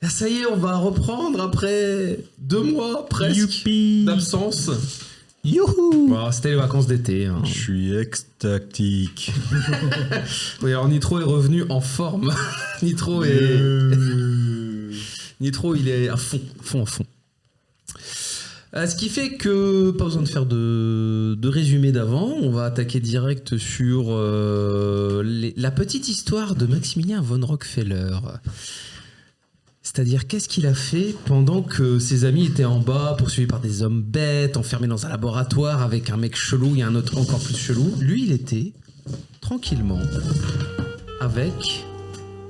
Ah, ça y est, on va reprendre après 2 mois presque Youpi. d'absence. Youhou. Bon, c'était les vacances d'été. Hein. Je suis extatique. Oui, alors Nitro est revenu en forme. Nitro, il est à fond. Ce qui fait que, pas besoin de faire de résumé d'avant, on va attaquer direct sur la petite histoire de Maximilien von Rockefeller. C'est-à-dire, qu'est-ce qu'il a fait pendant que ses amis étaient en bas, poursuivis par des hommes bêtes, enfermés dans un laboratoire avec un mec chelou et un autre encore plus chelou. Lui, il était tranquillement avec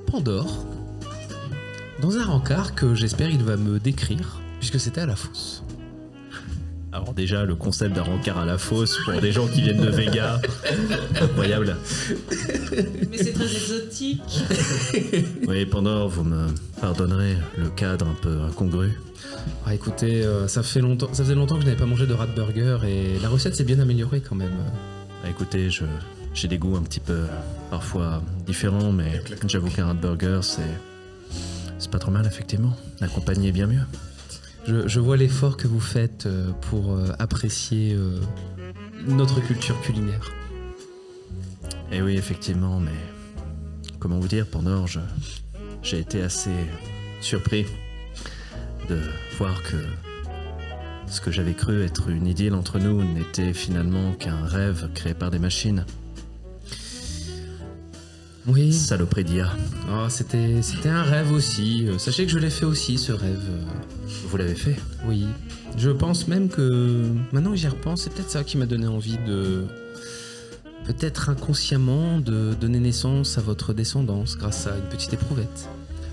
Pandore dans un rencard que j'espère il va me décrire, puisque c'était à la fosse. Alors déjà, le concept d'un rencard à la fosse pour des gens qui viennent de Vega, incroyable. Mais c'est très exotique. Oui, Pandore, vous me pardonnerez le cadre un peu incongru. Ah, écoutez, ça faisait longtemps que je n'avais pas mangé de rat burger et la recette s'est bien améliorée quand même. Bah, écoutez, j'ai des goûts un petit peu parfois différents, mais j'avoue qu'un rat burger, c'est pas trop mal, effectivement. Accompagné bien mieux. Je vois l'effort que vous faites pour apprécier notre culture culinaire. Et oui, effectivement, mais comment vous dire, Pandore, j'ai été assez surpris de voir que ce que j'avais cru être une idylle entre nous n'était finalement qu'un rêve créé par des machines. Oui. Saloperie d'IA. Oh, c'était un rêve aussi. Sachez que je l'ai fait aussi, ce rêve. Vous l'avez fait? Oui. Je pense même que, maintenant que j'y repense, c'est peut-être ça qui m'a donné envie de... Peut-être inconsciemment de donner naissance à votre descendance grâce à une petite éprouvette.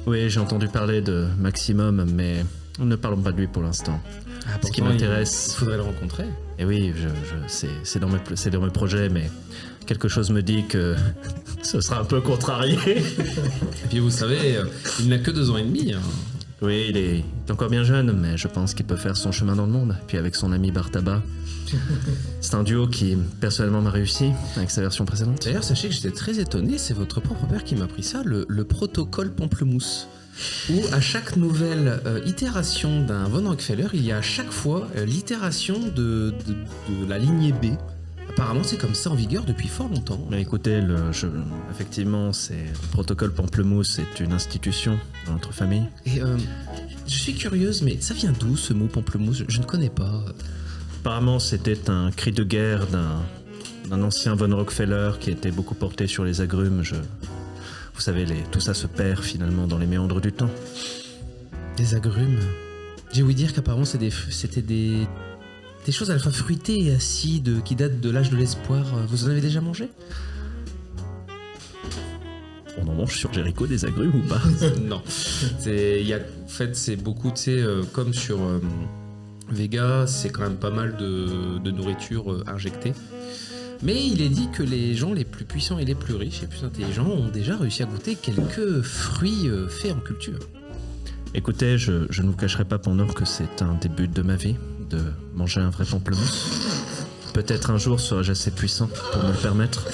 Oui, j'ai entendu parler de Maximum, mais ne parlons pas de lui pour l'instant. Ah, Ce qui m'intéresse... Il faudrait le rencontrer. Et oui, c'est dans mes projets, mais quelque chose me dit que ce sera un peu contrarié. Et puis vous savez, il n'a que 2 ans et demi. Hein. Oui, il est encore bien jeune, mais je pense qu'il peut faire son chemin dans le monde. Puis avec son ami Bartaba, c'est un duo qui personnellement m'a réussi avec sa version précédente. D'ailleurs, sachez que j'étais très étonné, c'est votre propre père qui m'a appris ça, le protocole pamplemousse. Où à chaque nouvelle itération d'un von Rockefeller, il y a à chaque fois l'itération de la lignée B. Apparemment, c'est comme ça en vigueur depuis fort longtemps. Mais écoutez, effectivement, le protocole Pamplemousse est une institution dans notre famille. Et je suis curieuse, mais ça vient d'où ce mot pamplemousse? Je ne connais pas. Apparemment, c'était un cri de guerre d'un ancien von Rockefeller qui était beaucoup porté sur les agrumes. Vous savez, tout ça se perd finalement dans les méandres du temps. Des agrumes. J'ai ouï dire qu'apparemment c'était des choses à la fois fruitées et acides qui datent de l'âge de l'espoir. Vous en avez déjà mangé? On en mange sur Jericho des agrumes ou pas? Non. En fait, c'est beaucoup, tu sais, comme sur Vega, c'est quand même pas mal de nourriture injectée. Mais il est dit que les gens les plus puissants et les plus riches et plus intelligents ont déjà réussi à goûter quelques fruits faits en culture. Écoutez, je ne vous cacherai pas, Pandore, que c'est un des buts de ma vie, de manger un vrai pamplemousse. Peut-être un jour serai-je assez puissant pour me le permettre.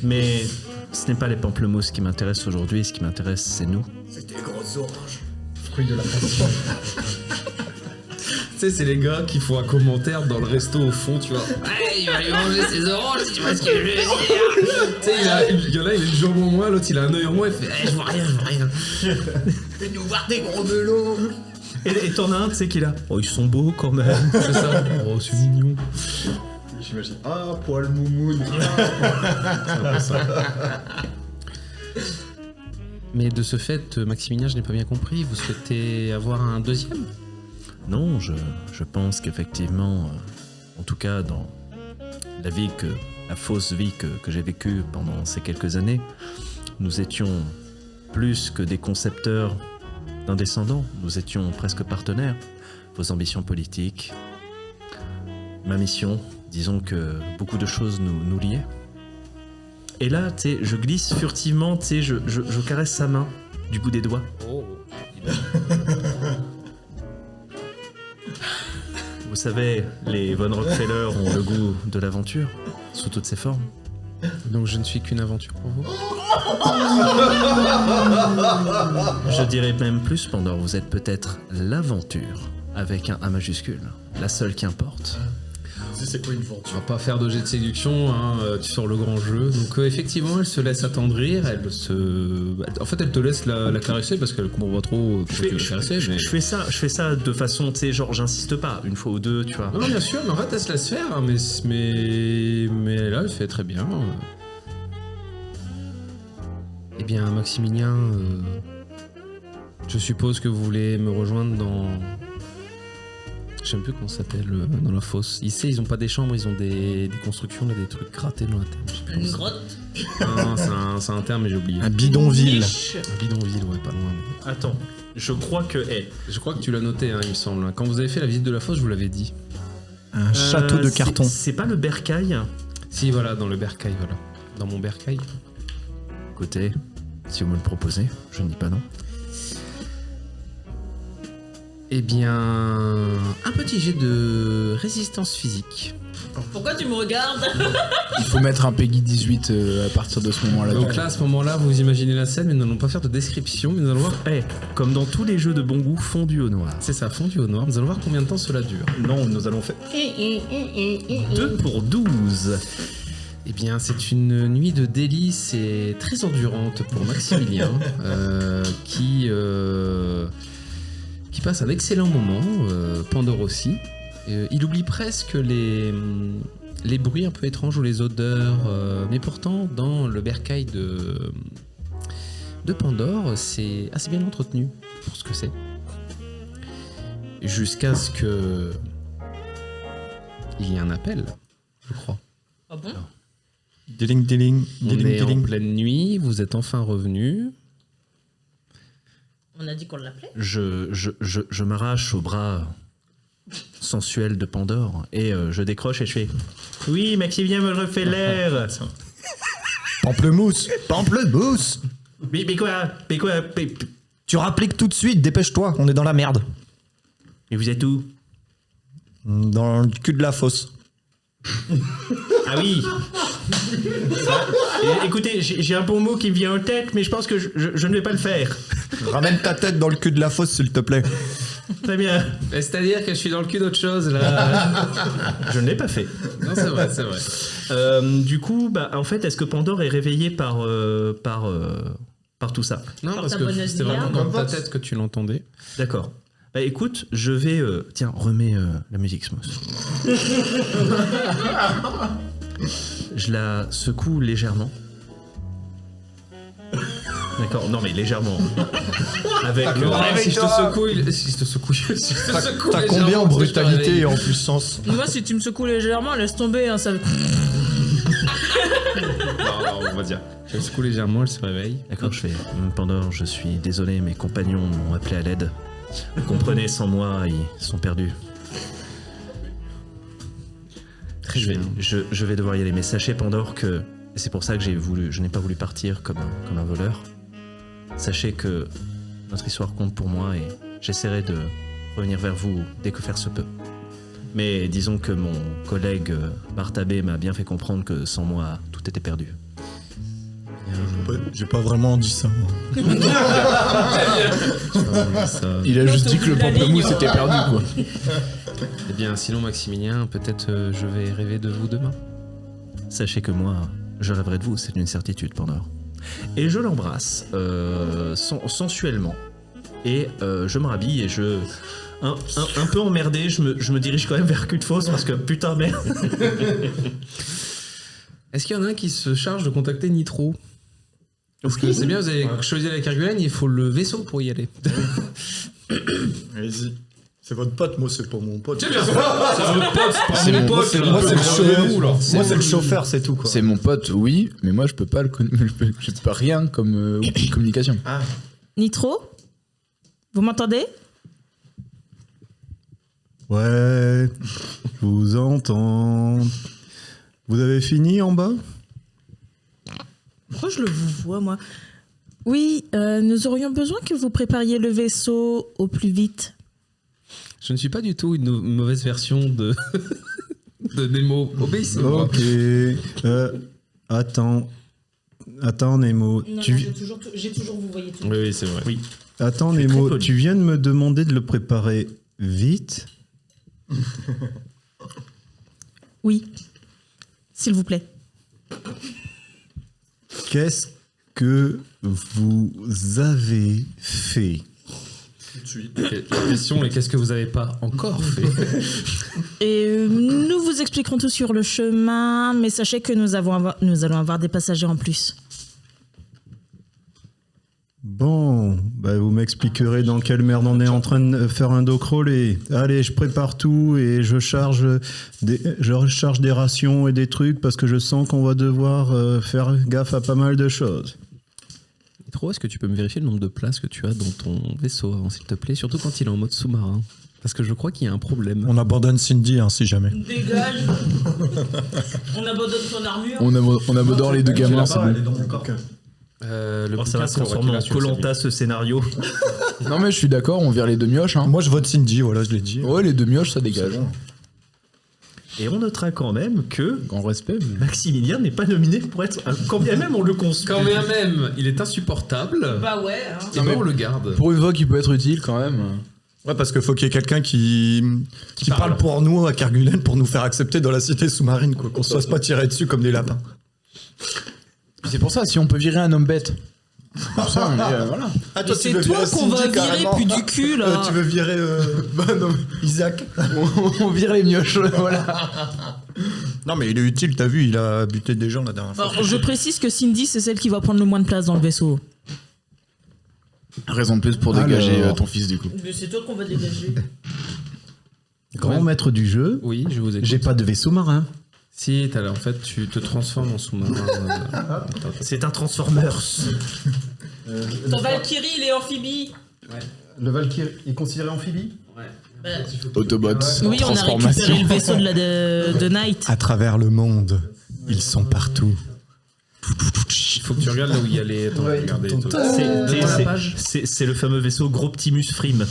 Mais ce n'est pas les pamplemousses qui m'intéressent aujourd'hui, ce qui m'intéresse, c'est nous. C'est des grosses oranges. Fruits de la passion. Tu sais, c'est les gars qui font un commentaire dans le resto au fond, tu vois. Ouais, il va lui manger ses oranges, tu vois ce que je veux dire. Tu sais, il y en a, il a une jambe en moins, l'autre il a un œil en moins, il fait je vois rien. Fais-nous voir des gros melons. Et t'en as un, tu sais, qui est là. Oh, ils sont beaux quand même. C'est ça. Oh, c'est mignon. J'imagine. Ah, poil moumoune. Mais de ce fait, Maximilien, je n'ai pas bien compris, vous souhaitez avoir un deuxième? Non, je pense qu'effectivement, en tout cas dans la fausse vie que j'ai vécue pendant ces quelques années, nous étions plus que des concepteurs d'un descendant, nous étions presque partenaires. Vos ambitions politiques, ma mission, disons que beaucoup de choses nous liaient. Et là, tu sais, je glisse furtivement, tu sais, je caresse sa main du bout des doigts. Oh. Vous savez, les von Rockefeller ont le goût de l'aventure, sous toutes ses formes. Donc je ne suis qu'une aventure pour vous? Je dirais même plus, Pandore, vous êtes peut-être l'aventure, avec un A majuscule, la seule qui importe. C'est quoi une On venture? va pas faire de jet de séduction, hein, tu sors le grand jeu. Donc effectivement, elle se laisse attendrir, en fait, elle te laisse la caresser parce qu'elle comprend pas trop pourquoi tu veux la caresser. Mais... Je fais ça de façon, tu sais, genre j'insiste pas, une fois ou deux, tu vois. Non, bien sûr, mais en fait, elle se laisse faire, hein, mais là, elle fait très bien. Eh bien, Maximilien, je suppose que vous voulez me rejoindre dans... Je sais même plus comment ça s'appelle, dans la fosse. Ici, ils ont pas des chambres, ils ont des constructions, là, des trucs grattés dans la terre. Je sais plus Une comment grotte. Non, c'est un terme, mais j'ai oublié. Un bidonville. Niche. Un bidonville, ouais, pas loin. mais- Attends, je crois que... Je crois que tu l'as noté, hein, il me semble. Quand vous avez fait la visite de la fosse, je vous l'avais dit. Un château de carton. C'est pas le bercail? Si, voilà, dans le bercail, voilà. Dans mon bercail. Écoutez, si vous me le proposez, je ne dis pas non. Eh bien, un petit jet de résistance physique. Pourquoi tu me regardes? Il faut mettre un Peggy 18 à partir de ce moment-là. Donc là, à ce moment-là, vous imaginez la scène, mais nous n'allons pas faire de description, mais nous allons voir... Comme dans tous les jeux de bon goût fondus au noir. C'est ça, fondu au noir. Nous allons voir combien de temps cela dure. Non, nous allons faire. 2 pour 12. Eh bien, c'est une nuit de délices et très endurante pour Maximilien, qui passe un excellent moment, Pandore aussi. Il oublie presque les bruits un peu étranges ou les odeurs, mais pourtant, dans le bercail de Pandore, c'est assez bien entretenu pour ce que c'est. Jusqu'à ce que il y ait un appel, je crois. Ah bon? Diling, diling, On diling, est en diling. pleine nuit, vous êtes enfin revenu. On a dit qu'on l'appelait? Je m'arrache au bras sensuel de Pandore et je décroche et je fais oui, Maximilien me refait l'air. Pamplemousse. Pamplemousse. mais quoi Tu rappliques tout de suite, dépêche-toi, on est dans la merde. Mais vous êtes où? Dans le cul de la fosse. Ah oui. Écoutez, j'ai un bon mot qui me vient en tête, mais je pense que je ne vais pas le faire. Ramène ta tête dans le cul de la fosse, s'il te plaît. Très bien. C'est-à-dire que je suis dans le cul d'autre chose, là. Je ne l'ai pas fait. Non, c'est vrai, c'est vrai. Du coup, bah, en fait, est-ce que Pandore est réveillé par tout ça? Non, Par parce ta que bonne c'était vraiment auxiliaire. dans ta tête que tu l'entendais. D'accord. Bah écoute, je vais... tiens, remets la musique smooth. Je la secoue légèrement. D'accord, non mais légèrement. Avec... Si je te secoue, si je te secoue, T'as combien en brutalité et en puissance? Moi, si tu me secoues légèrement, laisse tomber. Hein, ça... Non, on va dire. Je le secoue légèrement, elle se réveille. D'accord, je fais... Pandore, je suis désolé, mes compagnons m'ont appelé à l'aide. Vous comprenez, sans moi, ils sont perdus. Très Je vais, bien. je vais devoir y aller, mais sachez, Pandore, que et c'est pour ça que je n'ai pas voulu partir comme un voleur. Sachez que notre histoire compte pour moi et j'essaierai de revenir vers vous dès que faire se peut. Mais disons que mon collègue Bartabé m'a bien fait comprendre que sans moi, tout était perdu. J'ai pas vraiment dit ça. moi. Ça- Il a juste dit que le La ligne, pamplemousse était perdu, quoi. Eh bien, sinon, Maximilien, peut-être je vais rêver de vous demain. Sachez que moi, je rêverai de vous, c'est une certitude, Pandore. Et je l'embrasse sensuellement. Et je me rhabille et je... Un peu emmerdé, je me dirige quand même vers cul de fosse parce que putain merde. Est-ce qu'il y en a un qui se charge de contacter Nitro? Parce que c'est bien, vous avez choisi la Kerguelen, il faut le vaisseau pour y aller. Allez-y. C'est votre pote, moi c'est pas mon pote. C'est bien, c'est votre pote, C'est mon pote, c'est moi, c'est le chauffeur. là. Moi, c'est le chauffeur, c'est tout, quoi. C'est mon pote, oui, mais moi je peux pas je peux rien comme outil de communication. Nitro? Vous m'entendez? Ouais, je vous entends. Vous avez fini en bas? Pourquoi je le vous vois, moi? Oui, nous aurions besoin que vous prépariez le vaisseau au plus vite. Je ne suis pas du tout une mauvaise version de Nemo. Obéissez-moi. Ok. Attends. Attends, Nemo. j'ai toujours vous voyez tout. Oui, c'est vrai. Oui. Attends, Je suis très Nemo, poli. tu viens de me demander de le préparer vite. Oui. S'il vous plaît. Qu'est-ce que vous avez fait? La question est qu'est-ce que vous avez pas encore fait? Et nous vous expliquerons tout sur le chemin, mais sachez que nous allons avoir des passagers en plus. Bon, bah vous m'expliquerez dans quelle merde on est en train de faire un dos crawlé. Allez, je prépare tout et je recharge des rations et des trucs parce que je sens qu'on va devoir faire gaffe à pas mal de choses. Trop, est-ce que tu peux me vérifier le nombre de places que tu as dans ton vaisseau avant, s'il te plaît? Surtout quand il est en mode sous-marin. Parce que je crois qu'il y a un problème. On abandonne Cindy, hein, si jamais. Dégage. On abandonne ton armure. On abandonne les deux gamins, c'est bon. est dans mon corps. Le Ça va se transformer en Koh-Lanta ce scénario. Non mais je suis d'accord, on vire les deux mioches. Hein. Moi, je vote Cindy, voilà, je l'ai dit. Ouais, les deux mioches, ça dégage. Et on notera quand même que Grand respect. mais- Maximilien n'est pas nominé pour être. Quand bien même on le consulte. Quand même, il est insupportable. Bah ouais. Hein. Et ben on le garde. Pour une fois qui peut être utile quand même. Ouais, parce qu'il faut qu'il y ait quelqu'un qui parle pour nous à Kerguelen pour nous faire accepter dans la cité sous-marine, quoi. Qu'on se fasse pas tirer dessus comme des lapins. C'est pour ça, si on peut virer un homme bête. Comme ça, on est, voilà. Ah, Mais c'est toi qu'on va virer plus du cul là. Tu veux virer Isaac? On vire les mioches, voilà. Non, mais il est utile, t'as vu, il a buté des gens la dernière fois. Alors, je précise que Cindy, c'est celle qui va prendre le moins de place dans le vaisseau. Raison de plus pour dégager Alors. ton fils du coup. Mais c'est toi qu'on va dégager. Grand maître du jeu, Oui, je vous écoute. j'ai pas de vaisseau marin. Si, en fait, tu te transformes en sous-marin. C'est un Transformers. Ton Valkyrie, il est amphibie. Le Valkyrie est considéré amphibie? Autobots. Oui, on a transformation. récupéré le vaisseau de Night. À travers le monde, ils sont partout. Il faut que tu regardes là où il y a les... Attends, regardez. C'est le fameux vaisseau Groptimus Frim.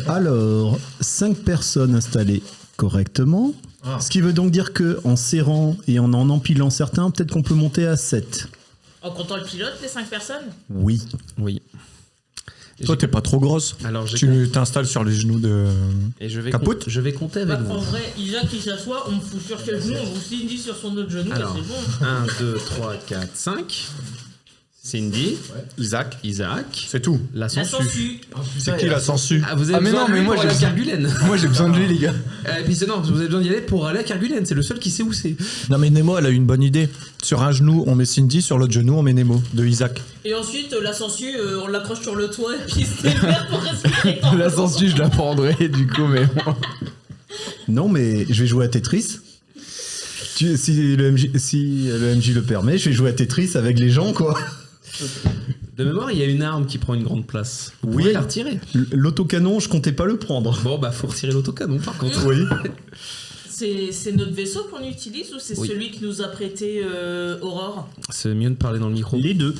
Alors, 5 personnes installées correctement. Ce qui veut donc dire que en serrant et en empilant certains, peut-être qu'on peut monter à 7. En comptant le pilote, les 5 personnes. Oui. Oui. Toi, t'es pas trop grosse. Alors, j'ai Tu t'installes sur les genoux de... Et je vais, Capote je vais compter avec En vous. vrai, Isaac qui s'assoit, on me fout sur quel genou, on vous Cindy sur son autre genou, Alors, et c'est bon. 1, 2, 3, 4, 5. Cindy, Isaac. Isaac, C'est tout. la La sangsue. sangsue. C'est qui la sangsue? Ah, vous avez Ah, mais besoin non, de mais lui moi, pour j'ai aller à besoin- Kerguelen. Moi j'ai besoin de lui les gars. Et puis non, vous avez besoin d'y aller pour aller à Kerguelen. C'est le seul qui sait où c'est. Non, mais Nemo, elle a eu une bonne idée. Sur un genou, on met Cindy, sur l'autre genou, on met Nemo, de Isaac. Et ensuite, la sangsue, on l'accroche sur le toit, et puis c'est vert pour respirer. La sangsue je la prendrai du coup mais bon. Non, mais je vais jouer à Tetris. Si le MJ le permet, je vais jouer à Tetris avec les gens, quoi. De mémoire, il y a une arme qui prend une grande place. Vous Oui. pouvez la retirer. L'autocanon, je comptais pas le prendre. Bon, bah, faut retirer l'autocanon par contre. Oui. C'est notre vaisseau qu'on utilise ou c'est Oui. celui que nous a prêté Aurore? C'est mieux de parler dans le micro. Les deux.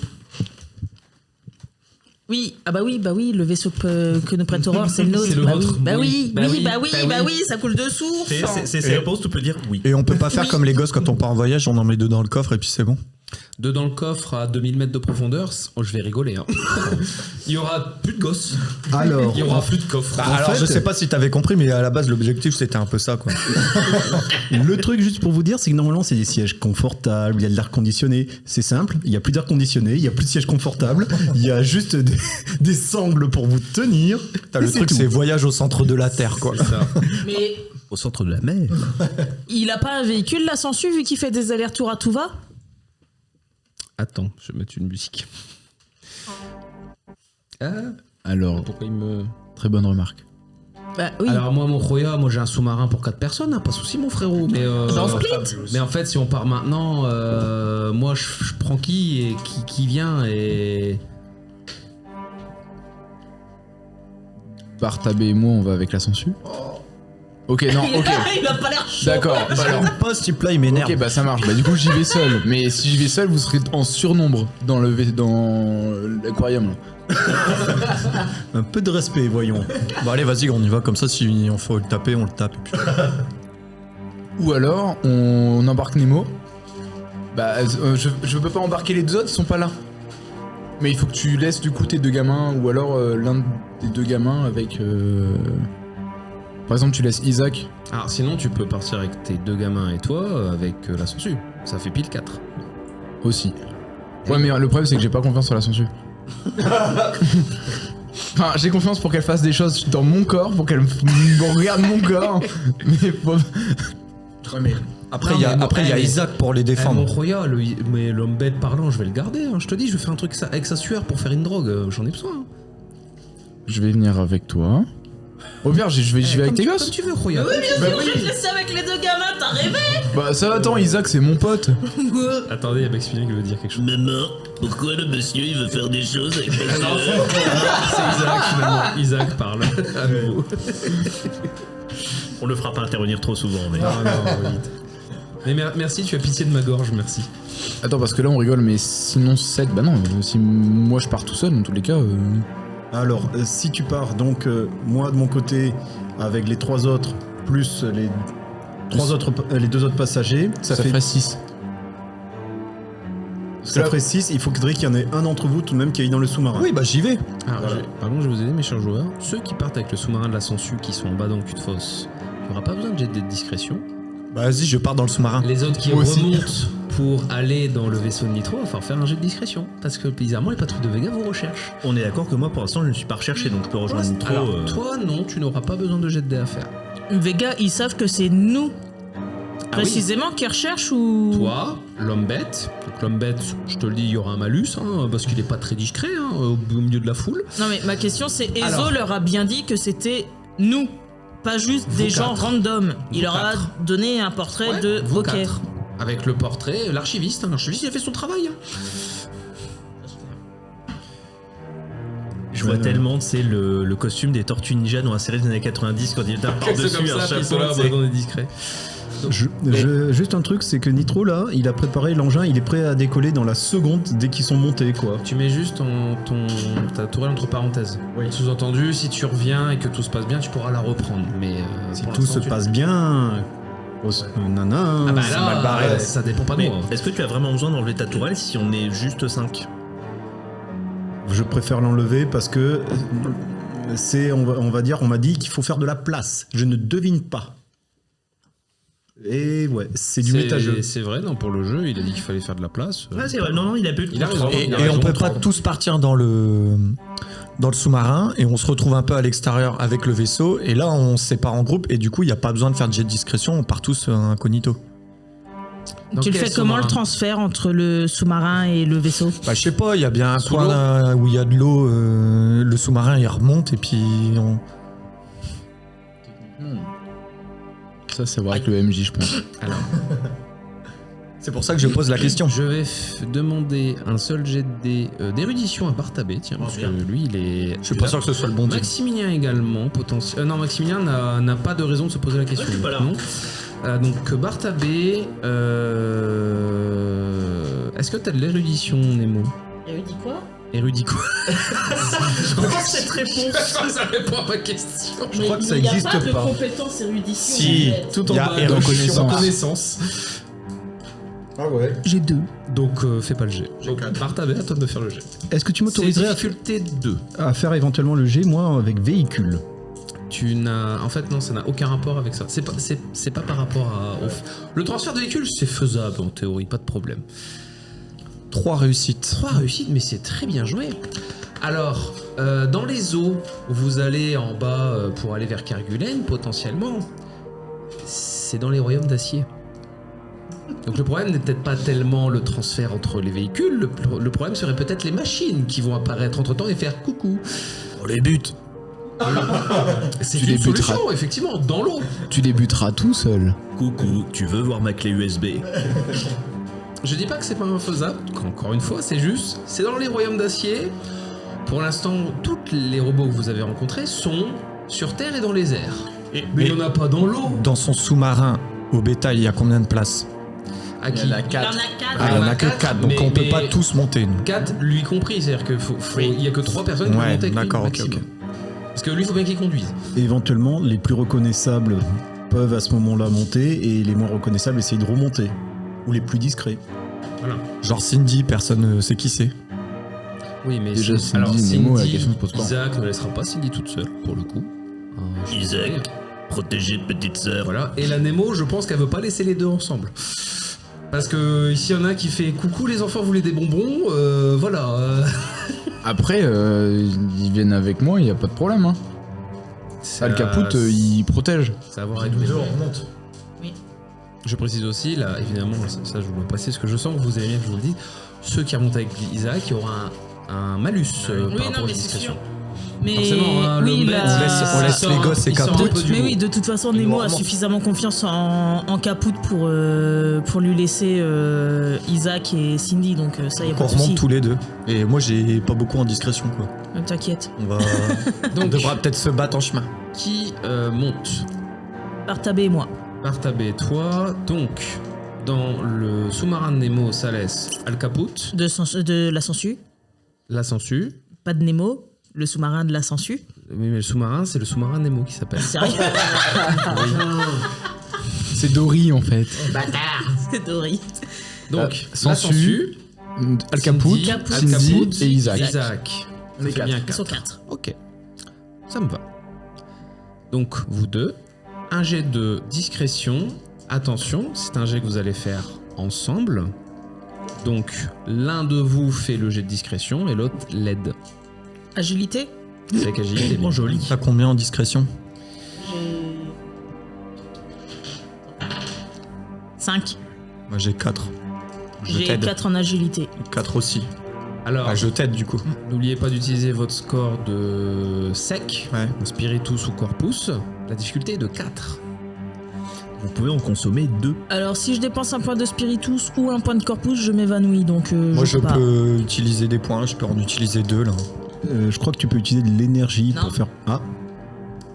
Oui, bah oui, le vaisseau que nous prête Aurore, c'est le nôtre. C'est le bah, vôtre. oui, bah Oui. oui, Bah oui, oui, bah oui, bah bah oui. oui, ça coule de source. C'est réponse, tu peux dire oui. Et on peut pas faire Oui. comme les gosses quand on part en voyage, on en met deux dans le coffre et puis c'est bon. Deux dans le coffre à 2000 mètres de profondeur, oh, je vais rigoler. Hein. Il y aura plus de gosses. Alors, Il y aura plus de coffre. Bah, alors, fait- je sais pas si t'avais compris, mais à la base, l'objectif, c'était un peu ça, quoi. le truc, juste pour vous dire, c'est que normalement, c'est des sièges confortables, il y a de l'air conditionné. C'est simple, il y a plus d'air conditionné, il y a plus de sièges confortables, il y a juste des sangles pour vous tenir. T'as le Et truc, tout. c'est voyage au centre de la Terre, quoi. C'est ça. Mais Au centre de la mer. il a pas un véhicule, la sangsue, vu qu'il fait des allers-retours à tout va? Attends, je vais mettre une musique. Ah, Alors, pourquoi il me... très bonne remarque. Bah oui. Alors moi, mon Roya, moi j'ai un sous-marin pour 4 personnes, hein, pas de souci mon frérot. Mais, Dans Split. mais en fait, si on part maintenant, moi je prends qui et qui vient et... Bartabé et moi on va avec la sangsue. Ok non, ok. Il a pas l'air chaud. D'accord. Alors, Pas ce type-là, il m'énerve. ok bah ça marche. Bah du coup j'y vais seul. Mais si j'y vais seul vous serez en surnombre dans l'aquarium. là. Un peu de respect, voyons. Bah, allez, vas-y, on y va. Comme ça, si on faut le taper, on le tape. Et puis... Ou alors on embarque Nemo Bah, je peux pas embarquer les deux autres, ils sont pas là. Mais il faut que tu laisses du coup tes deux gamins, ou alors l'un des deux gamins avec... Par exemple, tu laisses Isaac. Alors sinon, tu peux partir avec tes deux gamins et toi avec la sangsue. Ça fait pile 4. Aussi. Ouais, mais le problème, c'est que j'ai pas confiance sur la sangsue. Enfin, j'ai confiance pour qu'elle fasse des choses dans mon corps, pour qu'elle regarde mon corps. Mais faut... Ouais, mais après, Non, il y a, mais après, il y a bon, Isaac pour les Mon défendre. royal, mais l'homme bête parlant, je vais le garder. Hein. Je te dis, je vais faire un truc avec sa sueur pour faire une drogue. J'en ai besoin. Je vais venir avec toi. Au pire, j'y vais avec tes Comme gosses. tu veux, royal. Oui, bien sûr, je vais te laisser avec les deux gamins, t'as rêvé? Bah ça va, attends, Isaac, c'est mon pote. Attendez, il y a Maximilien qui veut dire quelque chose. Maman, pourquoi le monsieur il veut faire des choses avec ma Non, sœur c'est Isaac finalement. Isaac parle à nouveau. On le fera pas intervenir trop souvent, mais... Non, vite. Mais merci, tu as pitié de ma gorge, merci. Attends, parce que là on rigole, mais sinon 7, bah non, si moi je pars tout seul, dans tous les cas... Alors, si tu pars, donc, moi de mon côté, avec les 3 autres, plus les les 2 autres passagers, ça ferait 6. ça ferait 6. Il faudrait qu'il y en ait un d'entre vous tout de même qui aille dans le sous-marin. Oui, bah j'y vais. Alors, par contre, je vais vous aider, mes chers joueurs. Ceux qui partent avec le sous-marin de la sangsue qui sont en bas dans le cul de fosse, il n'y aura pas besoin de jet de discrétion. Bah vas-y, je pars dans le sous-marin. Les autres qui Moi aussi. remontent pour aller dans le vaisseau de Nitro, il va falloir faire un jet de discrétion. Parce que bizarrement, les patrouilles de Vega vous recherchent. On est d'accord que moi, pour l'instant, je ne suis pas recherché, donc je peux rejoindre Nitro. Alors, toi, non, tu n'auras pas besoin de jet de dés à faire. Vega, ils savent que c'est nous Ah oui. précisément qui recherchent ou... Toi, l'homme bête. Donc l'homme bête, je te le dis, il y aura un malus, hein, parce qu'il est pas très discret, hein, au milieu de la foule. Non mais ma question c'est, Ezo Alors. leur a bien dit que c'était nous, pas juste Vous des gens quatre. random. Il Vous leur a quatre. donné un portrait Ouais, de... vous Ok. quatre. Avec le portrait, l'archiviste. Hein, l'archiviste, il a fait son travail. Hein. Je vois tellement, c'est le costume des Tortues Ninja dans la série des années 90 quand il était par-dessus un chapeau. tu sais. on est discret. Juste un truc, c'est que Nitro, là, il a préparé l'engin, il est prêt à décoller dans la seconde dès qu'ils sont montés, quoi. Tu mets juste ta tourelle entre parenthèses. Sous-entendu, si tu reviens et que tout se passe bien, tu pourras la reprendre. Mais Si pour tout l'instant, se tu- passe bien... Nana, Ah bah c'est là, mal barré. ça dépend pas de Mais moi. est-ce que tu as vraiment besoin d'enlever ta tourelle si on est juste 5 ? Je préfère l'enlever parce que c'est, on va dire, on m'a dit qu'il faut faire de la place. Je ne devine pas. Et ouais, c'est du méta-jeu. C'est vrai, non, pour le jeu, il a dit qu'il fallait faire de la place. Ouais, c'est vrai. Non, il a pu. Il a raison. Et, il a et on raison, peut pas Ford. tous partir dans le sous-marin et on se retrouve un peu à l'extérieur avec le vaisseau et là on se sépare en groupe et du coup il n'y a pas besoin de faire de jet de discrétion, on part tous incognito. Dans Tu le quel fais comment le sous-marin transfert entre le sous-marin et le vaisseau? Bah je sais pas, il y a bien un Sous coin l'eau là où il y a de l'eau, le sous-marin il remonte et puis on... Ça, c'est voir avec le MJ, je pense. Alors, C'est pour ça que je pose la question. je vais demander un seul jet de dés, d'érudition à Bartabé, tiens, parce que lui, il est. Je suis pas sûr que ce soit le bon Dieu. Maximilien également, potentiel. Non, Maximilien n'a pas de raison de se poser la question. Ouais, je suis pas là. Non. Donc Bartabé, est-ce que t'as de l'érudition, Nemo? Il dit quoi? Érudit quoi? Cette réponse. Ça répond à ma question. Je crois que ça existe Il n'y a pas de pas. compétence érudition. Si, en fait. Tout en Il y a bas, érudition. connaissance. Ah ouais. J'ai 2. Donc fais pas le jet. Donc Bartabé, à toi de faire le jet. Est-ce que tu C'est m'autoriserais difficulté 2. à faire éventuellement le G, moi, avec véhicule? Tu n'as. En fait, non, ça n'a aucun rapport avec ça. C'est pas par rapport à. Le transfert de véhicule, c'est faisable en théorie, pas de problème. 3 réussites. 3 réussites, mais c'est très bien joué. Alors, dans les eaux, vous allez en bas pour aller vers Kerguelen, potentiellement. C'est dans les royaumes d'acier. Donc le problème n'est peut-être pas tellement le transfert entre les véhicules, le problème serait peut-être les machines qui vont apparaître entre-temps et faire coucou. On les bute. C'est Tu une les buteras. solution, effectivement, dans l'eau. Tu débuteras tout seul. Coucou, tu veux voir ma clé USB? Je dis pas que c'est pas infaisable, encore une fois, c'est juste, c'est dans les royaumes d'acier. Pour l'instant, tous les robots que vous avez rencontrés sont sur Terre et dans les airs. Mais il n'y en a pas dans l'eau. Dans son sous-marin, au bétail, il y a combien de places? À qui? Il y en a 4. Ah, il y en a que 4, donc on peut pas tous monter. nous. 4, lui compris, c'est-à-dire qu'il il y a que 3 personnes qui vont Ouais, monter avec lui, d'accord, ok, maximum. ok. Parce que lui, il faut bien qu'il conduise. Éventuellement, les plus reconnaissables peuvent à ce moment-là monter et les moins reconnaissables essayer de remonter. Ou les plus discrets. Voilà. Genre Cindy, personne sait qui c'est. Oui, mais Déjà, Cindy, alors, Nemo, la Cindy, question se pose pas. Isaac ne laissera pas Cindy toute seule, pour le coup. Je suis Isaac, désolé. protégé de petite sœur. Voilà. Et la Nemo, je pense qu'elle veut pas laisser les deux ensemble. Parce que ici, il y en a qui fait coucou les enfants, vous voulez des bonbons voilà. Après, ils viennent avec moi, il y a pas de problème. Hein. Al Caput, il protège. Ça va voir avec les remonte. Je précise aussi, là, évidemment, ça je vous le passer, ce que je sens que vous allez bien que je vous le dis, ceux qui remontent avec Isaac, il y aura un malus par rapport aux discrétions. Mais Forcément, hein, oui, le là- mec, on laisse les gosses et il sort Caput. un peu du Mais lot. oui, de toute façon, Ils Nemo vont a remonter. suffisamment confiance en Caput pour lui laisser Isaac et Cindy, donc ça, y a On pas de souci. remonte tous les deux. Et moi, j'ai pas beaucoup en discrétion, quoi. T'inquiète. On va. On Donc, devra peut-être se battre en chemin. qui monte Bartabé et moi. Bartabé, toi, donc, dans le sous-marin de Nemo, ça laisse Al Caput, De la Sangsue. la Sangsue. Pas de Nemo, le sous-marin de la Sangsue. Oui, mais le sous-marin, c'est le sous-marin Nemo qui s'appelle. Sérieux C'est Dory en fait. C'est Dory. Donc, la Sangsue, Sangsue, Al Caput, Cindy, Caput, Al Cindy Caput et Isaac. Isaac. On est Ça fait bien Ils sont 4. 4. Ok, ça me va. Donc, vous deux, un jet de discrétion. Attention, c'est un jet que vous allez faire ensemble. Donc, l'un de vous fait le jet de discrétion et l'autre l'aide. Agilité. Avec agilité. Bon, joli. T'as combien en discrétion? J'ai 5. Moi, j'ai 4. Je J'ai t'aide. 4 en agilité. 4 aussi. Alors, Ah, je t'aide, du coup. n'oubliez pas d'utiliser votre score de sec, Ouais. spiritus ou corpus. La difficulté est de 4. Vous pouvez en consommer 2. Alors, si je dépense un point de spiritus ou un point de corpus, je m'évanouis, donc Moi, je peux pas. peux utiliser des points. Je peux en utiliser 2, là. Je crois que tu peux utiliser de l'énergie Non. pour faire. Ah,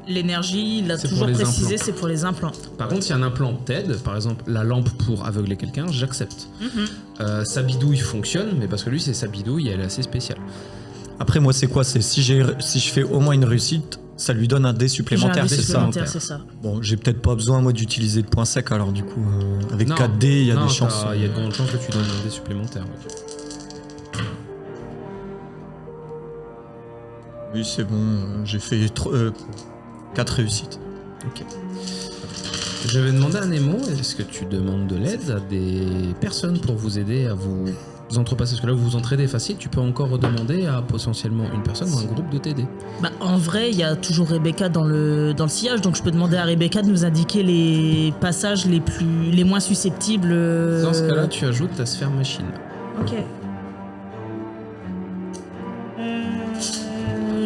L'énergie, il l'a C'est toujours pour les précisé, implants. c'est pour les implants. Par contre, si un implant t'aide, par exemple la lampe pour aveugler quelqu'un, j'accepte. Sa bidouille fonctionne, mais parce que lui, c'est sa bidouille et elle est assez spéciale. Après, moi, c'est quoi? C'est si je fais au moins une réussite, ça lui donne un dé J'ai un supplémentaire, dé c'est ça? supplémentaire, c'est ça. Bon, j'ai peut-être pas besoin, moi, d'utiliser de points secs, alors du coup, avec Non. 4 dés, il y a Non, des chances. Il y a de grandes chances que tu donnes un dé supplémentaire. ouais. Oui, c'est bon, j'ai fait 4 réussites. J'avais demandé à Nemo, est-ce que tu demandes de l'aide à des personnes pour vous aider à vous entrepasser? Parce que là, vous vous entraidez facile, tu peux encore redemander à potentiellement une personne ou un groupe de t'aider. Bah, en vrai, il y a toujours Rebecca dans le sillage, donc je peux demander à Rebecca de nous indiquer les passages les moins susceptibles. Dans ce cas-là, tu ajoutes ta sphère machine. Ok.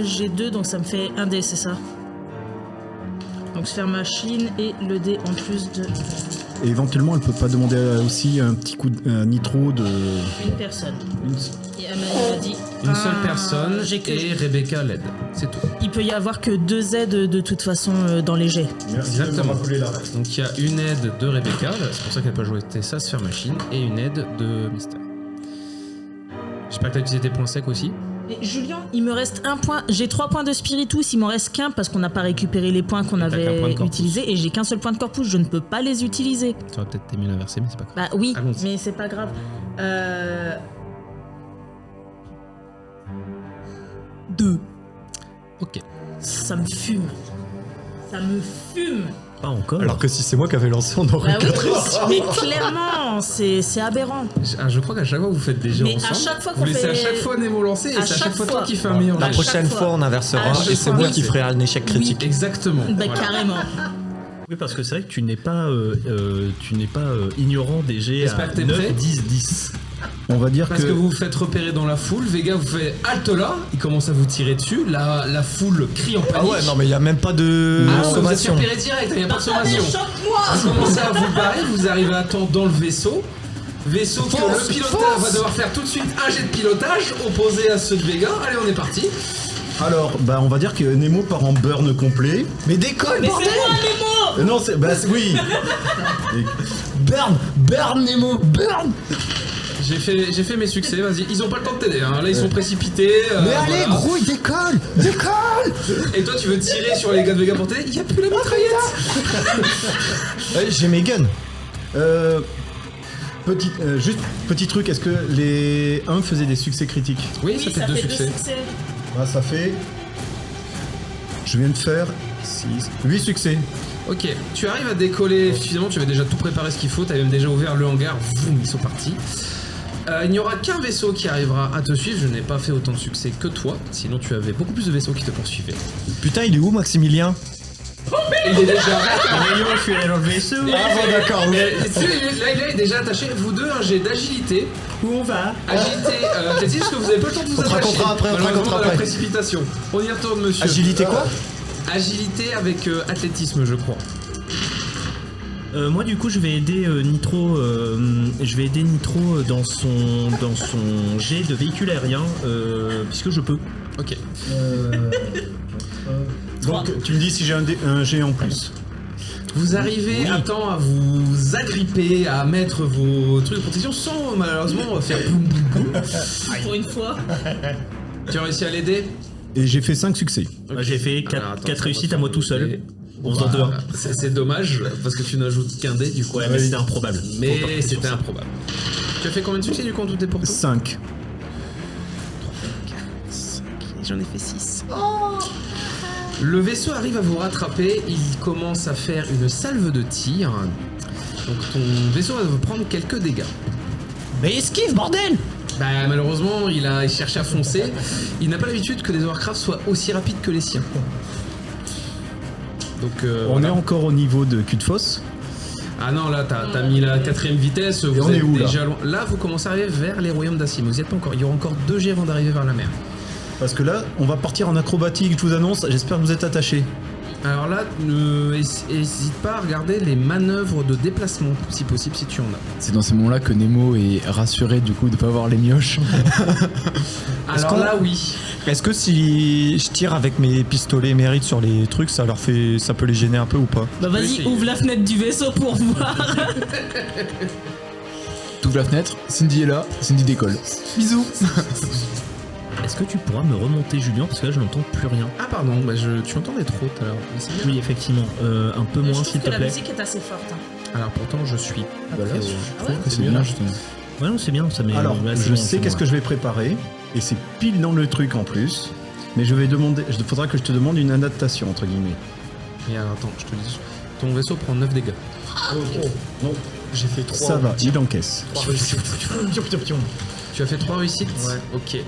J'ai 2, donc ça me fait 1 dé, c'est ça? Donc sphère machine et le dé en plus de et éventuellement, elle peut pas demander aussi un petit coup de nitro de. une personne. Et elle m'a dit Une seule ah, personne j'ai que- et Rebecca l'aide. C'est tout. Il peut y avoir que 2 aides de toute façon dans les jets. Exactement. Donc il y a une aide de Rebecca, c'est pour ça qu'elle peut jouer sa sphère machine, et une aide de Mister. J'espère que tu as utilisé tes points secs aussi. Et Julien, il me reste 1 point. J'ai 3 points de spiritus, il m'en reste qu'un parce qu'on n'a pas récupéré les points qu'on Et t'as qu'un point de avait corpus. utilisés et j'ai qu'un seul point de corpus, je ne peux pas les utiliser. Tu aurais peut-être mieux l'inverser, mais c'est pas grave. Bah oui, Allons-y. mais c'est pas grave. 2. Ok. Ça me fume. Ça me fume. Pas encore. Alors que si c'est moi qui avais lancé, on aurait Bah oui, 4 réussites. mais clairement, c'est aberrant. Je crois qu'à chaque fois que vous faites des jeux Mais à ensemble, chaque fois vous qu'on laissez à fait- chaque fois Nemo lancer et À c'est à chaque chaque fois fois. toi qui fais un meilleur La jeu. chaque prochaine fois. fois, on inversera À chaque et c'est fois, moi oui. qui ferai un échec critique. Exactement. Bah Voilà. carrément. Oui, parce que c'est vrai que tu n'es pas, ignorant des jets J'espère à que t'es 9, prêt. 10, 10. On va dire Parce que vous vous faites repérer dans la foule, Vega vous fait halte là, il commence à vous tirer dessus, la foule crie en Ah panique. ouais, non, mais il n'y a même pas de Ah, vous êtes sommation. repéré direct, il n'y a pas de sommation. Choque-moi. Vous commencez à vous barrer, vous arrivez à temps dans le vaisseau. Vaisseau que le pilotage va devoir faire tout de suite un jet de pilotage opposé à ceux de Vega. Allez, on est parti. Alors, bah, on va dire que Nemo part en burn complet. Mais décolle, Mais bordel! c'est moi, Nemo. Non, c'est. Bah, oui! Burn, Nemo, burn! J'ai fait mes succès, vas-y. Ils ont pas le temps de t'aider, hein. Là ils sont précipités. Mais allez, voilà. gros, il décolle! Décolle! Et toi tu veux tirer sur les gars de Vega pour t'aider. Il y a plus la mitraillette. J'ai mes guns. Juste petit truc, est-ce que les 1 faisaient des succès critiques? Oui, ça fait 2 succès. Ah, ça fait... Je viens de faire 8 succès. Ok, tu arrives à décoller suffisamment, tu avais déjà tout préparé ce qu'il faut, tu avais même déjà ouvert le hangar, boum, ils sont partis. Il n'y aura qu'un vaisseau qui arrivera à te suivre, je n'ai pas fait autant de succès que toi, sinon tu avais beaucoup plus de vaisseaux qui te poursuivaient. Putain, il est où, Maximilien? Il est déjà... Rayon, je suis allé dans le vaisseau. Ah bon, d'accord. Là, il est déjà attaché. Vous deux, un jet d'agilité. Où on va? Agilité. T'as dit parce que vous avez pas le temps de vous On te attacher. racontera après, on te Malheureusement, racontera dans la après. précipitation. On y retourne, monsieur. Agilité quoi? Agilité avec athlétisme, je crois. Moi du coup je vais aider Nitro dans son jet de véhicule aérien puisque je peux. Ok. Donc tu me dis si j'ai un G en plus. Vous arrivez à temps à vous agripper, à mettre vos trucs de protection sans malheureusement faire boum boum boum. Pour une fois. Tu as réussi à l'aider? Et j'ai fait 5 succès. Bah, j'ai fait 4 Alors, attends, réussites ça à moi tout seul. refait. En faisant 2-1. C'est dommage parce que tu n'ajoutes qu'un dé du coup. Ouais mais c'était improbable. Mais c'était improbable. Tu as fait combien de succès du coup en tout et pour tout? 5. J'en ai fait 6. Le vaisseau arrive à vous rattraper, il commence à faire une salve de tir. Donc ton vaisseau va vous prendre quelques dégâts. Mais esquive, bordel! Bah malheureusement il a cherché à foncer. Il n'a pas l'habitude que les Warcraft soient aussi rapides que les siens. Donc On voilà. est encore au niveau de cul de fosse. Ah non là t'as mis la 4ème vitesse, vous on est êtes où, là déjà loin. Là vous commencez à arriver vers les royaumes d'Assim, vous y êtes pas encore. Il y aura encore 2 jets avant d'arriver vers la mer. Parce que là, on va partir en acrobatique, je vous annonce. J'espère que vous êtes attachés. Alors là, n'hésite pas à regarder les manœuvres de déplacement, si possible, si tu en as. C'est dans ces moments-là que Nemo est rassuré du coup de pas voir les mioches. Alors qu'on- là, oui. Est-ce que si je tire avec mes pistolets émérites sur les trucs, ça peut les gêner un peu ou pas? Bah vas-y, essayer. ouvre la fenêtre du vaisseau pour voir. T'ouvres la fenêtre, Cindy est là, Cindy décolle. Bisous. Est-ce que tu pourras me remonter Julien parce que là je n'entends plus rien. Ah pardon, bah tu entendais trop tout à l'heure. Mais c'est bien. Oui effectivement, un peu Je moins trouve s'il que te la plaît. musique est assez forte. Hein. Alors pourtant, je suis pas Bah là, très haut. je Ah ouais trouve que c'est mieux, bien là. justement. Ouais non c'est bien ça mais Alors, là, c'est je bon, sais c'est qu'est-ce bon. que je vais préparer. Et c'est pile dans le truc en plus. Mais je vais demander. Il faudra que je te demande une adaptation, entre guillemets. Et alors attends, je te dis. Ton vaisseau prend 9 dégâts. Non, J'ai fait 3. ça va, il encaisse. Tu as fait 3 réussites? Ouais. Ok.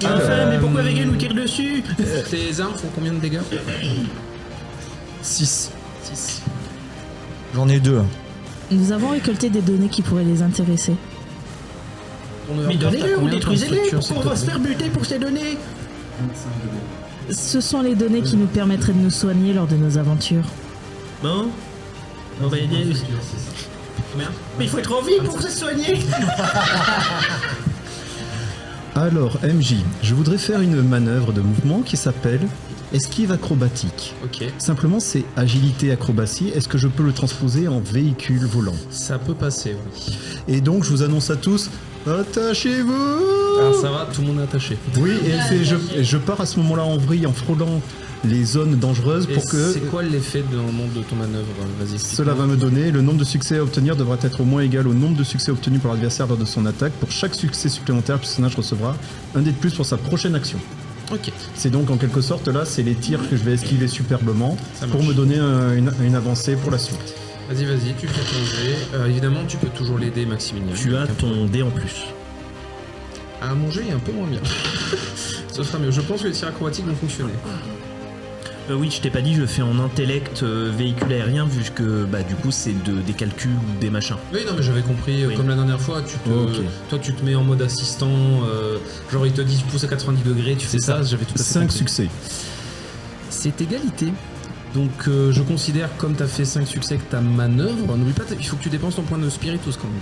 Enfin, mais pourquoi Vega nous tire dessus? Tes armes font combien de dégâts? 6. 6. J'en ai 2. Nous avons récolté des données qui pourraient les intéresser. Mais donnez-le ou détruisez-les, pourquoi on va se faire buter pour ces données? Ce sont les données qui nous permettraient de nous soigner lors de nos aventures. Bon, on va aider. Combien? Mais il faut être en vie pour se soigner. Alors, MJ, je voudrais faire une manœuvre de mouvement qui s'appelle esquive acrobatique. Ok. Simplement, c'est agilité acrobatie. Est-ce que je peux le transposer en véhicule volant? Ça peut passer, oui. Et donc, je vous annonce à tous, attachez-vous! Alors ça va, tout le monde est attaché. Oui, et je pars à ce moment-là en vrille en frôlant les zones dangereuses Et pour que c'est quoi l'effet dans le monde de ton manœuvre? Vas-y, explique-moi. cela va me donner le nombre de succès à obtenir devra être au moins égal au nombre de succès obtenus par l'adversaire lors de son attaque. Pour chaque succès supplémentaire, le personnage recevra un dé de plus pour sa prochaine action. Ok. C'est donc en quelque sorte là, c'est les tirs que je vais esquiver superbement Ça pour marche. me donner une avancée pour la suite. Vas-y, tu fais ton jet. Évidemment, tu peux toujours l'aider, Maximilien. Tu as ton dé en plus. Ah, mon jet est un peu moins bien. Ce sera mieux. Je pense que les tirs acrobatiques vont fonctionner. Oui, je t'ai pas dit, je fais en intellect véhicule aérien vu que bah du coup c'est des calculs ou des machins. Oui, non, mais j'avais compris. Oui. Comme la dernière fois, toi, tu te mets en mode assistant. Genre, il te dit, tu pousses à 90 degrés, tu fais ça. J'avais tout à fait 5 compris. succès. C'est égalité. Donc, je considère, comme tu as fait 5 succès, que ta manœuvre. N'oublie pas, il faut que tu dépenses ton point de spiritus quand même.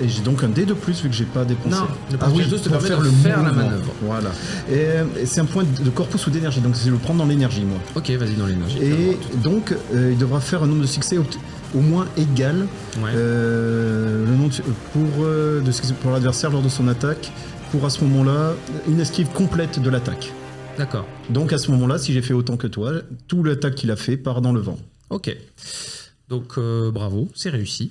Et j'ai donc un dé de plus vu que j'ai pas dépensé. Non, le point de spiritus te permet de faire la mouvement. manœuvre. Voilà. Et c'est un point de corpus ou d'énergie, donc je le prends dans l'énergie moi. Ok, vas-y dans l'énergie. Et donc il devra faire un nombre de succès au moins égal Ouais. le nombre de succès pour l'adversaire lors de son attaque. Pour à ce moment-là une esquive complète de l'attaque. D'accord. Donc à ce moment-là, si j'ai fait autant que toi, tout l'attaque qu'il a fait part dans le vent. Ok. Donc, bravo, c'est réussi.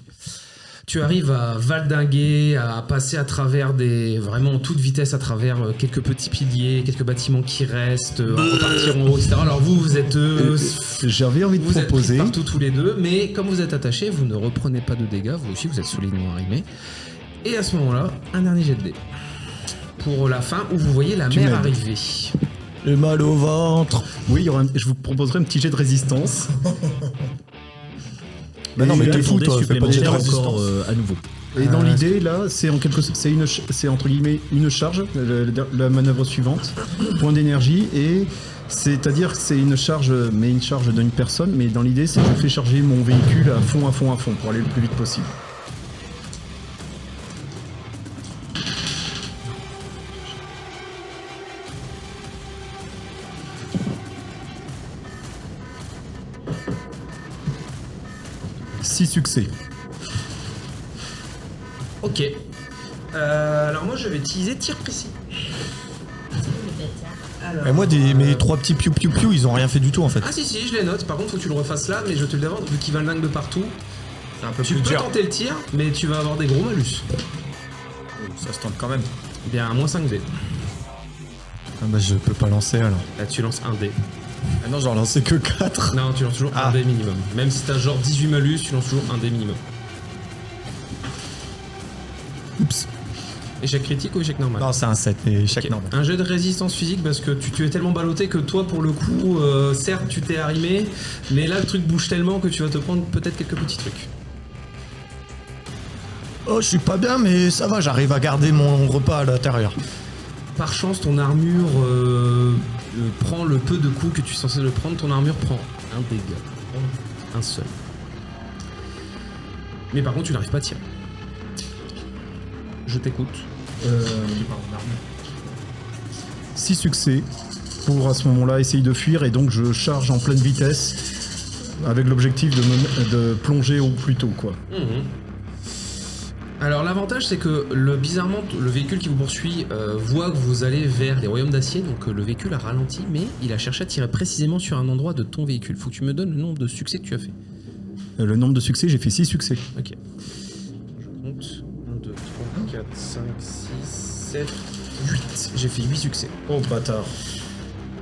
Tu arrives à valdinguer, à passer à travers vraiment en toute vitesse, à travers quelques petits piliers, quelques bâtiments qui restent, à repartir en haut, etc. Alors vous êtes... J'avais envie de vous êtes pris proposer. partout tous les deux, mais comme vous êtes attachés, vous ne reprenez pas de dégâts, vous aussi vous êtes solidement arrimés. Et à ce moment-là, un dernier jet de dés. Pour la fin où vous voyez la Tu mer m'aides. arriver. J'ai mal au ventre. Oui, je vous proposerai un petit jet de résistance. Bah non, mais Et t'es fou, toi, fais pas de jet de supplémentaire résistance. encore à nouveau. Et dans l'idée, là, c'est c'est entre guillemets une charge, la manœuvre suivante, point d'énergie, et c'est-à-dire que c'est une charge, mais une charge d'une personne, mais dans l'idée, c'est que je fais charger mon véhicule à fond, pour aller le plus vite possible. Six succès. Ok. Alors moi je vais utiliser tir précis. Alors, Et moi, mes 3 petits piou-piou-piou, ils ont rien fait du tout en fait. Ah si, je les note. Par contre, faut que tu le refasses là, mais je te le demande, vu qu'il va le dingue de partout. C'est un peu Tu peux tenter le tir, mais tu vas avoir des gros malus. Ça se tente quand même. Eh bien, moins 5 dés. Ah bah, je peux pas lancer alors. Là, tu lances un dé. Ah non, j'en lancé que 4. Non, tu lances toujours un Ah. dé minimum. Même si t'as genre 18 malus, tu lances toujours un dé minimum. Oups. Échec critique ou échec normal? Non, c'est un 7 et échec Ok. normal. Un jeu de résistance physique parce que tu es tellement ballotté que toi, pour le coup, certes, tu t'es arrimé, mais là, le truc bouge tellement que tu vas te prendre peut-être quelques petits trucs. Oh, je suis pas bien, mais ça va, j'arrive à garder mon repas à l'intérieur. Par chance, ton armure prend le peu de coups que tu es censé le prendre. Ton armure prend un dégât. Un seul. Mais par contre, tu n'arrives pas à tirer. Je t'écoute. 6 succès pour à ce moment-là essayer de fuir, et donc je charge en pleine vitesse avec l'objectif de plonger au plus tôt, quoi. Alors l'avantage c'est que bizarrement le véhicule qui vous poursuit voit que vous allez vers les royaumes d'acier, donc le véhicule a ralenti, mais il a cherché à tirer précisément sur un endroit de ton véhicule. Faut que tu me donnes le nombre de succès que tu as fait. Le nombre de succès, j'ai fait 6 succès. Ok. Je compte. 1, 2, 3, 4, 5, 6, 7, 8. J'ai fait 8 succès. Oh bâtard.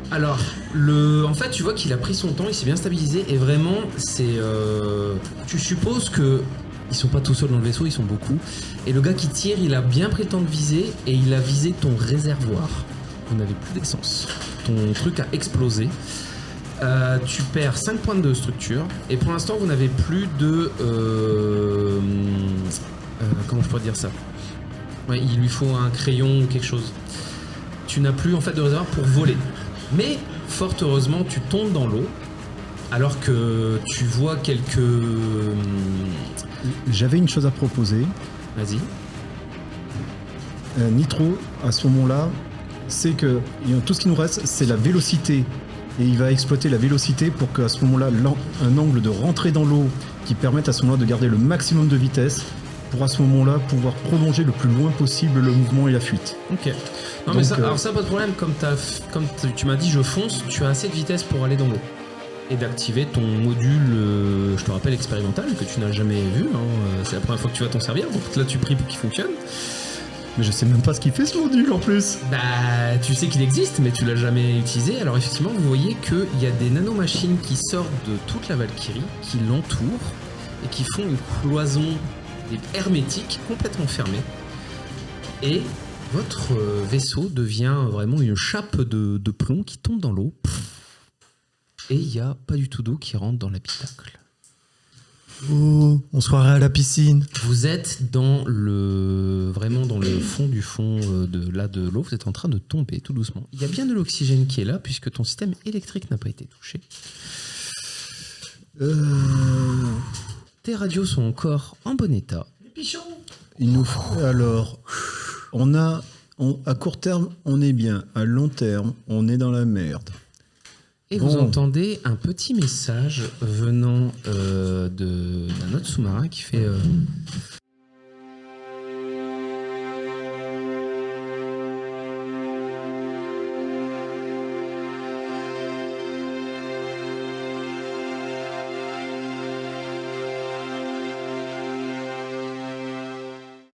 Alors, en fait, tu vois qu'il a pris son temps, il s'est bien stabilisé, et vraiment, tu supposes que ils sont pas tout seuls dans le vaisseau, ils sont beaucoup. Et le gars qui tire, il a bien pris le temps de viser, et il a visé ton réservoir. Vous n'avez plus d'essence. Ton truc a explosé. Tu perds 5 points de structure, et pour l'instant, vous n'avez plus de... comment je pourrais dire ça? Ouais, il lui faut un crayon ou quelque chose. Tu n'as plus en fait de réservoir pour voler. Mais, fort heureusement, tu tombes dans l'eau, alors que tu vois quelques... J'avais une chose à proposer. Vas-y. Nitro, à ce moment-là, c'est que tout ce qui nous reste, c'est la vélocité. Et il va exploiter la vélocité pour qu'à ce moment-là, un angle de rentrée dans l'eau qui permette à ce moment-là de garder le maximum de vitesse, pour à ce moment-là pouvoir prolonger le plus loin possible le mouvement et la fuite. Ok. Non Donc, mais ça, alors ça, pas de problème, comme tu m'as dit je fonce, tu as assez de vitesse pour aller dans l'eau. Et d'activer ton module, je te rappelle, expérimental, que tu n'as jamais vu, hein, c'est la première fois que tu vas t'en servir, donc là tu pries pour qu'il fonctionne. Mais je sais même pas ce qu'il fait ce module en plus. Bah, tu sais qu'il existe, mais tu l'as jamais utilisé. Alors effectivement, vous voyez qu'il y a des nanomachines qui sortent de toute la Valkyrie, qui l'entourent, et qui font une cloison hermétique, complètement fermée. Et votre vaisseau devient vraiment une chape de plomb qui tombe dans l'eau. Et il n'y a pas du tout d'eau qui rentre dans l'habitacle. Oh, on se croirait à la piscine. Vous êtes vraiment dans le fond du fond de l'eau. Vous êtes en train de tomber tout doucement. Il y a bien de l'oxygène qui est là puisque ton système électrique n'a pas été touché. Tes radios sont encore en bon état. Il nous faut alors, à court terme, on est bien. À long terme, on est dans la merde. Et Bon. vous entendez un petit message venant d'un autre sous-marin qui fait